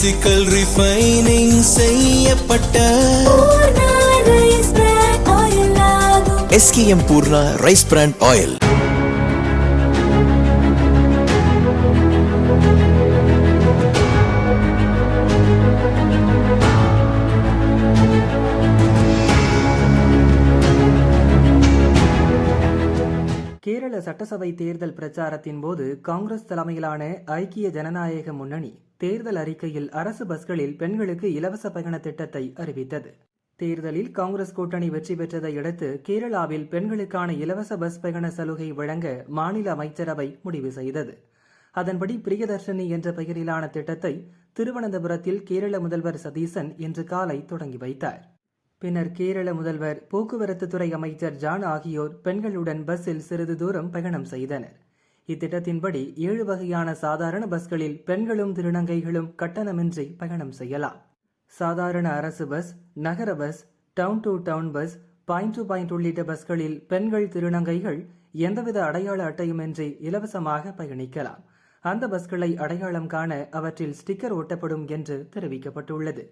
Physical refining செய்யப்பட்ட SKM Poorna rice brand oil. Kerala சட்டசபை தேர்தல் பிரச்சாரத்தின் போது காங்கிரஸ் தலைமையிலான ஐக்கிய ஜனநாயக முன்னணி தேர்தல் அறிக்கையில் அரசு பஸ்களில் பெண்களுக்கு இலவச பயண திட்டத்தை அறிவித்தது. தேர்தலில் காங்கிரஸ் கூட்டணி வெற்றி பெற்றதை அடுத்து கேரளாவில் பெண்களுக்கான இலவச பஸ் பயண சலுகை வழங்க மாநில அமைச்சரவை முடிவு செய்தது. அதன்படி பிரியதர்ஷினி என்ற பெயரிலான திட்டத்தை திருவனந்தபுரத்தில் கேரள முதல்வர் சதீசன் இன்று காலை தொடங்கி வைத்தார். பின்னர் கேரள முதல்வர், போக்குவரத்து துறை அமைச்சர் ஜான் ஆகியோர் பெண்களுடன் பஸ்ஸில் சிறிது தூரம் பயணம் செய்தனர். இத்திட்டத்தின்படி 7 வகையான சாதாரண பஸ்களில் பெண்களும் திருநங்கைகளும் கட்டணமின்றி பயணம் செய்யலாம். சாதாரண அரசு பஸ், நகர bus, town to town bus, point to point உள்ளிட்ட பஸ்களில் பெண்கள், திருநங்கைகள் எந்தவித அடையாள அட்டையுமின்றி இலவசமாக பயணிக்கலாம். அந்த பஸ்களை அடையாளம் காண அவற்றில் ஸ்டிக்கர் ஒட்டப்படும் என்று தெரிவிக்கப்பட்டுள்ளது.